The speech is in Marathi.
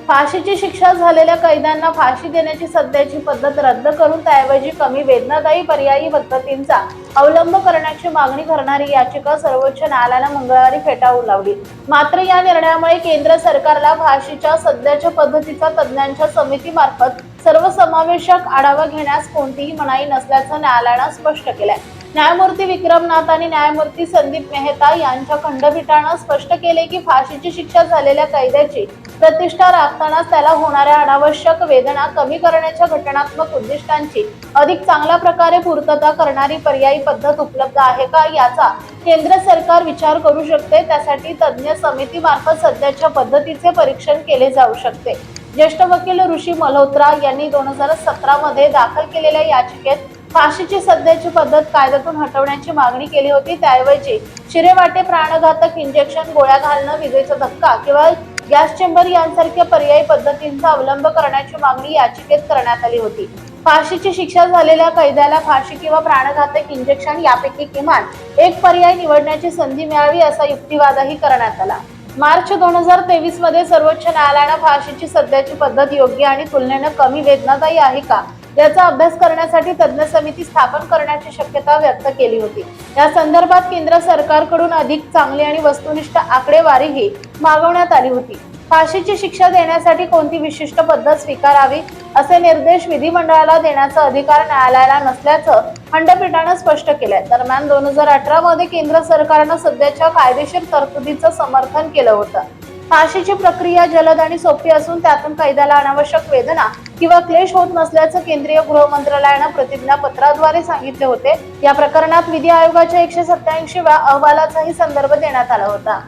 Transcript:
फाशीची शिक्षा झालेल्या कैद्यांना फाशी देण्याची सध्याची पद्धत रद्द करून त्याऐवजी कमी वेदनादायी पर्यायी पद्धतींचा अवलंब करण्याची मागणी करणारी याचिका सर्वोच्च न्यायालयाने मंगळवारी फेटाळून लावली। मात्र या निर्णयामुळे केंद्र सरकारला फाशीच्या सध्याच्या पद्धतीचा तज्ञांच्या समितीमार्फत सर्वसमावेशक आढावा घेण्यास कोणतीही मनाई नसल्याचं न्यायालयाने स्पष्ट केलंय। न्यायमूर्ती विक्रमनाथ आणि न्यायमूर्ती संदीप मेहता यांच्या खंडपीठाने स्पष्ट केले की फाशीची शिक्षा झालेल्या कैद्याची प्रतिष्ठा राखतानाच त्याला होणाऱ्या अनावश्यक वेदना कमी करण्याच्या घटनात्मक उद्दिष्टांची अधिक चांगल्या प्रकारे पूर्तता करणारी पर्यायी पद्धत उपलब्ध आहे का याचा केंद्र सरकार विचार करू शकते। त्यासाठी तज्ञ समितीमार्फत सध्याच्या पद्धतीचे परीक्षण केले जाऊ शकते। ज्येष्ठ वकील ऋषी मल्होत्रा यांनी 2017 मध्ये दाखल केलेल्या याचिकेत फाशीची सध्याची पद्धत कायद्यातून हटवण्याची मागणी केली होती। त्याऐवजी शिरेवाटे, प्राणघातक इंजेक्शन, गोळ्या घालणं, विजेचा धक्का किंवा गॅस चेंबर यांसारख्या पर्यायी पद्धतींचा अवलंब करण्याची मागणी याचिकेत करण्यात आली होती। फाशीची शिक्षा झालेल्या कैद्याला फाशी किंवा प्राणघातक इंजेक्शन यापैकी किमान एक पर्याय निवडण्याची संधी मिळावी असा युक्तिवादही करण्यात आला। मार्च 2023 मध्ये सर्वोच्च न्यायालयाने फाशीची सध्याची पद्धत योग्य आणि तुलनेने कमी वेदनादायी आहे का याचा अभ्यास करण्यासाठी तज्ञ समिती स्थापन करण्याची शक्यता व्यक्त केली होती। या संदर्भात केंद्र सरकारकडून अधिक चांगली आणि वस्तुनिष्ठ आकडेवारीही मागवण्यात आली होती। फाशीची शिक्षा देण्यासाठी कोणती विशिष्ट पद्धत स्वीकारावी असे निर्देश विधिमंडळाला देण्याचा अधिकार न्यायालयाला नसल्याचं खंडपीठाने स्पष्ट केलंय। दरम्यान 2018 मध्ये केंद्र सरकारने सध्याच्या कायदेशीर तरतुदीचं समर्थन केलं होतं। फाशीची प्रक्रिया जलद आणि सोपी असून त्यातून कैद्याला अनावश्यक वेदना किंवा क्लेश होत नसल्याचं केंद्रीय गृह मंत्रालयाने प्रतिज्ञापत्राद्वारे सांगितले होते। या प्रकरणात विधी आयोगाच्या 187व्या अहवालाचाही संदर्भ देण्यात आला होता।